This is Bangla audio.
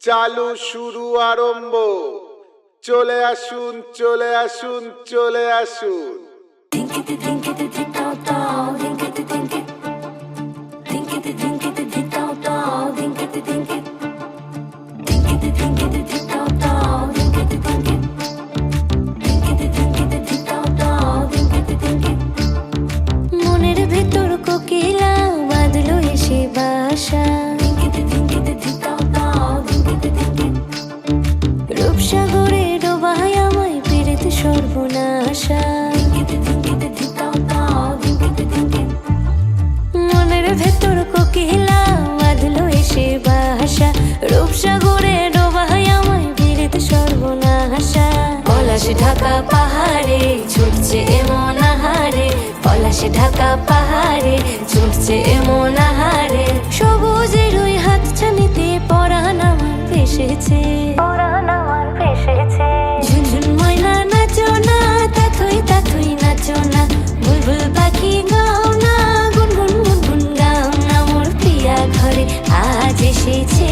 চালু শুরু আরম্ভ। চলে আসুন, চলে আসুন, চলে আসুন। মনের ভেতর কোকিলা বাঁধলো এসে বাসা, রূপসাগরে ডোবায় আমায় পীড়িত সর্বনাশা। মনের ভেতর কোকিলা বাঁধলো এসে বাসা, রূপসাগরে ডোবায় আমায় পীড়িত সর্বনাশা। পলাশ ঢাকা পাহাড়ে ছুটছে এমন আহারে, পলাশ ঢাকা পাহাড়ে ছুটছে এমন আহারে। সবুজের ওই হাত ছানিতে পরাণ আমার ভেসেছে, ঝুনঝুন ময়না নাচো না, তাথই তাথই নাচো না, বুলবুল পাখি গাও না, গুনগুন গুনগুন গাও না। মোর প্রিয়া ঘরে আজ এসেছে।